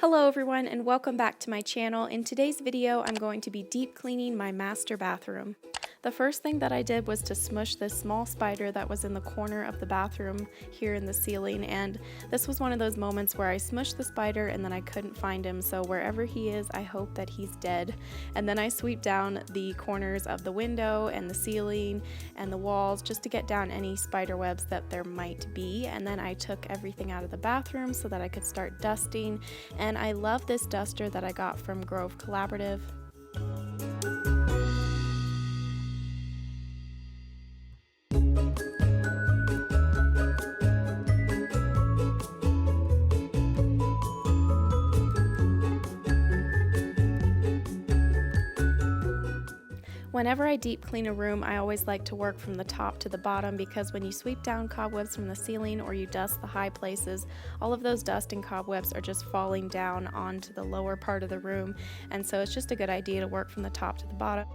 Hello everyone and welcome back to my channel. In today's video, I'm going to be deep cleaning my master bathroom. The first thing that I did was to smush this small spider that was in the corner of the bathroom here in the ceiling, and this was one of those moments where I smushed the spider and then I couldn't find him, so wherever he is, I hope that he's dead. And then I sweep down the corners of the window and the ceiling and the walls just to get down any spider webs that there might be, and then I took everything out of the bathroom so that I could start dusting. And I love this duster that I got from Grove Collaborative. Whenever I deep clean a room, I always like to work from the top to the bottom, because when you sweep down cobwebs from the ceiling or you dust the high places, all of those dust and cobwebs are just falling down onto the lower part of the room, and so it's just a good idea to work from the top to the bottom.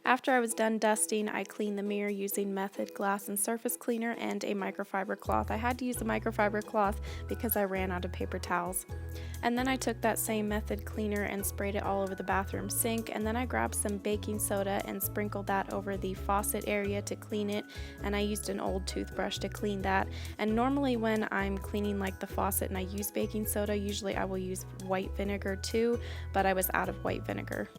After I was done dusting, I cleaned the mirror using Method glass and surface cleaner and a microfiber cloth. I had to use a microfiber cloth because I ran out of paper towels. And then I took that same Method cleaner and sprayed it all over the bathroom sink, and then I grabbed some baking soda and sprinkled that over the faucet area to clean it, and I used an old toothbrush to clean that. And normally when I'm cleaning like the faucet and I use baking soda, usually I will use white vinegar too, but I was out of white vinegar.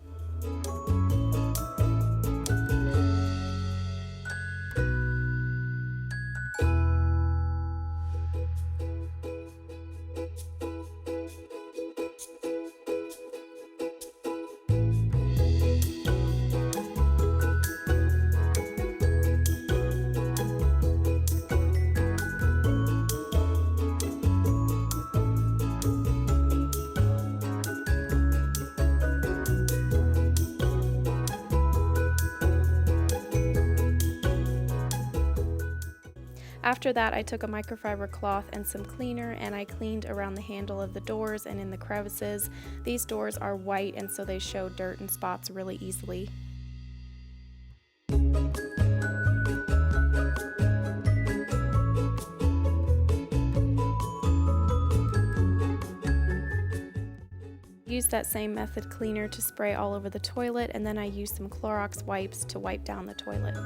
After that, I took a microfiber cloth and some cleaner, and I cleaned around the handle of the doors and in the crevices. These doors are white, and so they show dirt and spots really easily. Used that same Method cleaner to spray all over the toilet, and then I used some Clorox wipes to wipe down the toilet.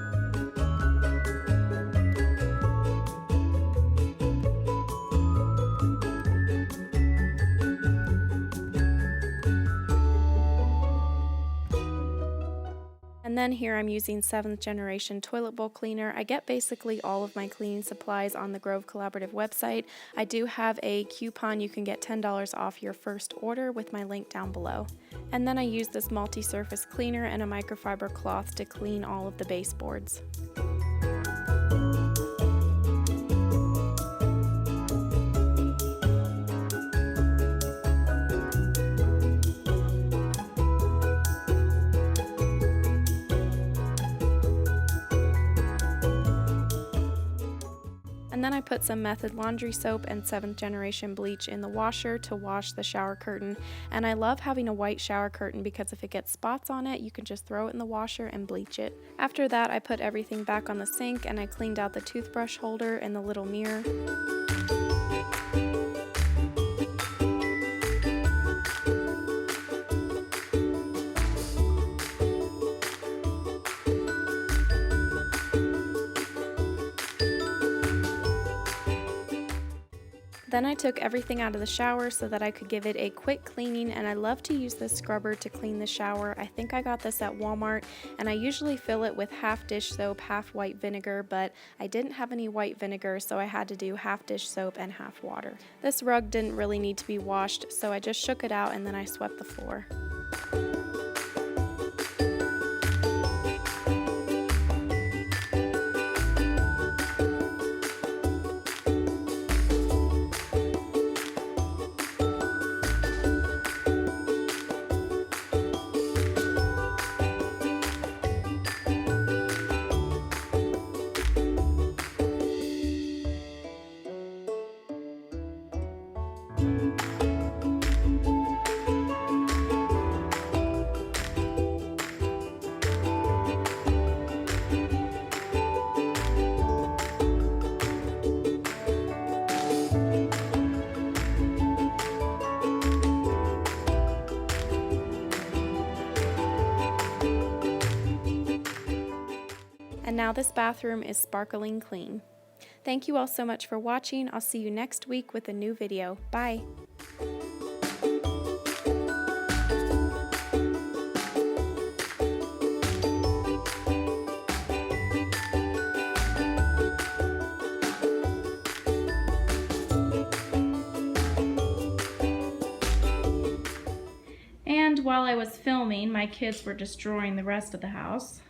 And then here I'm using 7th generation toilet bowl cleaner. I get basically all of my cleaning supplies on the Grove Collaborative website. I do have a coupon. You can get $10 off your first order with my link down below. And then I use this multi-surface cleaner and a microfiber cloth to clean all of the baseboards. And then I put some Method laundry soap and 7th generation bleach in the washer to wash the shower curtain. And I love having a white shower curtain because if it gets spots on it, you can just throw it in the washer and bleach it. After that, I put everything back on the sink and I cleaned out the toothbrush holder and the little mirror. Then I took everything out of the shower so that I could give it a quick cleaning, and I love to use this scrubber to clean the shower. I think I got this at Walmart, and I usually fill it with half dish soap, half white vinegar, but I didn't have any white vinegar, so I had to do half dish soap and half water. This rug didn't really need to be washed, so I just shook it out and then I swept the floor. And now this bathroom is sparkling clean. Thank you all so much for watching. I'll see you next week with a new video. Bye! And while I was filming, my kids were destroying the rest of the house.